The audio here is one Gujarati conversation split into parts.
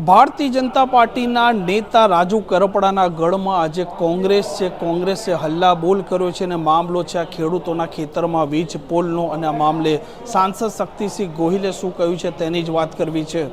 ભારતીય જનતા પાર્ટીના નેતા રાજુ કરપડાના ગઢમાં આજે કોંગ્રેસે હલ્લાબોલ કર્યો છે અને મામલો છે આ ખેડૂતોના ખેતરમાં વીજ પોલનો અને આ મામલે સાંસદ શક્તિસિંહ ગોહિલે શું કહ્યું છે તેની જ વાત કરવી છે।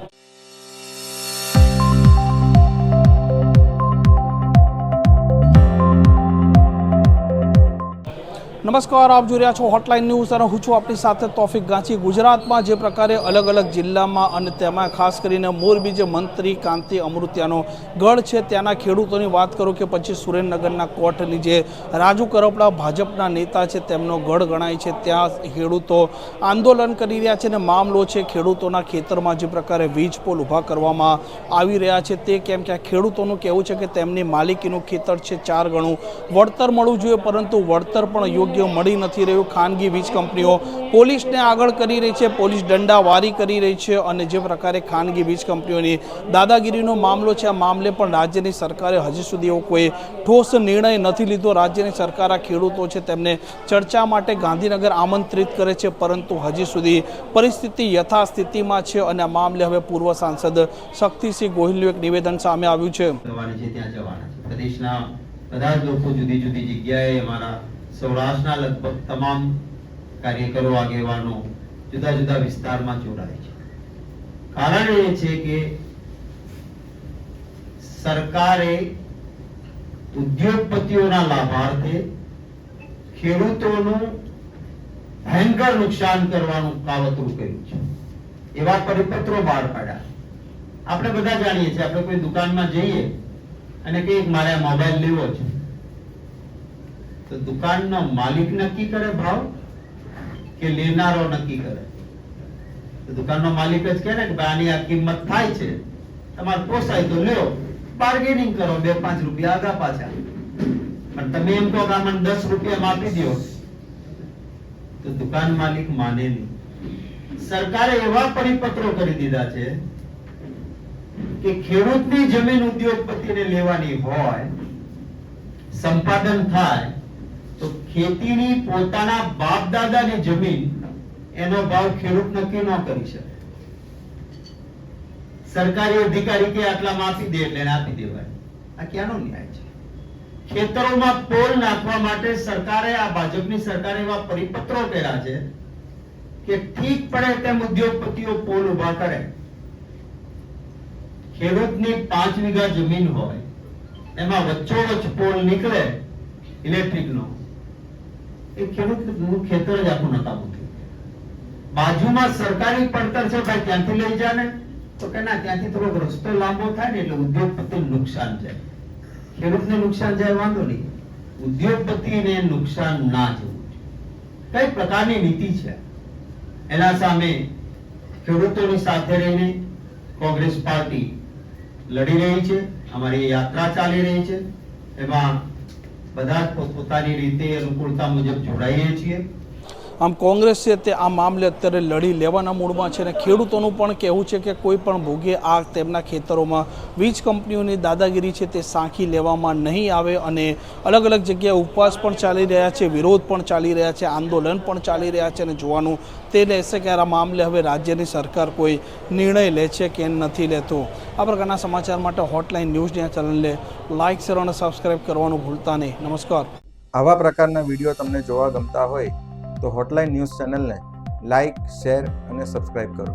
નમસ્કાર, આપ જોઈ રહ્યા છો હોટલાઇન ન્યૂઝ અને હું છું આપણી સાથે તોફિક ગાંચી। ગુજરાતમાં જે પ્રકારે અલગ અલગ જિલ્લામાં અને તેમાં ખાસ કરીને મોરબી જે મંત્રી કાંતિ અમૃતિયાનો ગઢ છે ત્યાંના ખેડૂતોની વાત કરું કે પછી સુરેન્દ્રનગરના કોટની જે રાજુ કરપડા ભાજપના નેતા છે તેમનો ગઢ ગણાય છે, ત્યાં ખેડૂતો આંદોલન કરી રહ્યા છે અને મામલો છે ખેડૂતોના ખેતરમાં જે પ્રકારે વીજ પોલ ઊભા કરવામાં આવી રહ્યા છે તે કેમ કે આ ખેડૂતોનું કહેવું છે કે તેમની માલિકીનું ખેતર છે 4 ગણું વળતર મળવું જોઈએ, પરંતુ વળતર પણ યોગ્ય મળી નથી રહ્યું। ખાનગી વીજ કંપનીઓ પોલીસને આગળ કરી રહી છે, પોલીસ દંડાવારી કરી રહી છે અને જે પ્રકારે ખાનગી વીજ કંપનીઓની દાદાગીરીનો મામલો છે આ મામલે પણ રાજ્યની સરકારે હજી સુધી એવો કોઈ ઠોસ નિર્ણય નથી લીધો। રાજ્યની સરકાર આ ખેડૂતો છે તેમને ચર્ચા માટે ગાંધીનગર આમંત્રિત કરે છે, પરંતુ હજી સુધી પરિસ્થિતિ યથાસ્થિતિમાં છે અને આ મામલે હવે પૂર્વ સાંસદ શક્તિસિંહ ગોહિલનું એક નિવેદન સામે આવ્યું છે। પ્રદેશના બધા જ લોકો જુદી જુદી જગ્યાએ અમારા સૌરાષ્ટ્રના લગભગ તમામ કાર્યકરો આગેવાનો જુદા જુદા વિસ્તારમાં જોડાય છે। કારણ એ છે કે સરકારે ઉદ્યોગપતિઓના લાભાર્થે ખેડૂતોનું ભયંકર નુકસાન કરવાનું કાવતરું કર્યું છે, એવા પરિપત્રો બહાર પાડ્યા। આપણે બધા જાણીએ છીએ, આપણે કોઈ દુકાનમાં જઈએ અને કે મારે મોબાઈલ લેવો છે તો દુકાનનો માલિક નક્કી કરે ભાવ કે લેનારો નક્કી કરે? તો દુકાનનો માલિક જ કહે ને કે આની આ કિંમત થાય છે, તમારે પોસાય તો લ્યો, બાર્ગેનિંગ કરો, 2-5 રૂપિયા આગા પાછા। પણ તમે એમ કહો કે મને 10 રૂપિયામાં આપી દો તો દુકાન માલિક માને નહીં। સરકારે એવા પરિપત્રો કરી દીધા છે કે ખેડૂતની જમીન ઉદ્યોગપતિને લેવાની હોય, સંપાદન થાય તો ખેતીની પોતાના બાપ દાદાની જમીન એનો ભાવ ખેડૂત નક્કી ન કરી શકે। સરકારી અધિકારી કે આટલામાં આપી દે એટલે આપી દેવાય, આ ક્યાંનો ન્યાય છે? ખેતરોમાં પોલ નાખવા માટે સરકારે, આ ભાજપની સરકારે એવા પરિપત્રો કર્યા છે કે ઠીક પડે તેમ ઉદ્યોગપતિઓ પોલ ઉભા કરે। ખેડૂતની 5 વીઘા જમીન હોય, એમાં વચ્ચોવચ્ચ પોલ નીકળે ઇલેક્ટ્રિકનો, એ ખેડૂતનું ખેતર જ આખું નકામું થયું। બાજુમાં સરકારી પડતર છે, ભાઈ ત્યાંથી લઈ જા ને, તો કે ના ત્યાંથી થોડોક રસ્તો લાંબો થાય ને એટલે ઉદ્યોગપતિને નુકસાન જાય। ખેડૂતને નુકસાન જાય વાંધો નહીં, ઉદ્યોગપતિને નુકસાન ના જવું જોઈએ। કઈ પ્રકારની નીતિ છે? એના સામે ખેડૂતોની સાથે રહીને કોંગ્રેસ પાર્ટી લડી રહી છે, અમારી યાત્રા ચાલી રહી છે, એમાં બધા પોતાની રીતે અનુકૂળતા મુજબ જોડાઈએ છીએ। આમ કોંગ્રેસ છે તે આ મામલે અત્યારે લડી લેવાના મૂડમાં છે અને ખેડૂતોનું પણ કહેવું છે કે કોઈ પણ ભોગે આ તેમના ખેતરોમાં વીજ કંપનીઓની દાદાગીરી છે તે સાંખી લેવામાં નહીં આવે અને અલગ અલગ જગ્યાએ ઉપવાસ પણ ચાલી રહ્યા છે, વિરોધ પણ ચાલી રહ્યા છે, આંદોલન પણ ચાલી રહ્યા છે અને જોવાનું તે રહેશે કે આ મામલે હવે રાજ્યની સરકાર કોઈ નિર્ણય લે છે કે નથી લેતો। આ પ્રકારના સમાચાર માટે હોટલાઇન ન્યૂઝની ચેનલને લાઇક, શેર અને સબસ્ક્રાઇબ કરવાનું ભૂલતા નહીં। નમસ્કાર। આવા પ્રકારના વિડીયો તમને જોવા ગમતા હોય તો હોટલાઇન ન્યૂઝ ચેનલને લાઇક, શેર અને સબસ્ક્રાઇબ કરો।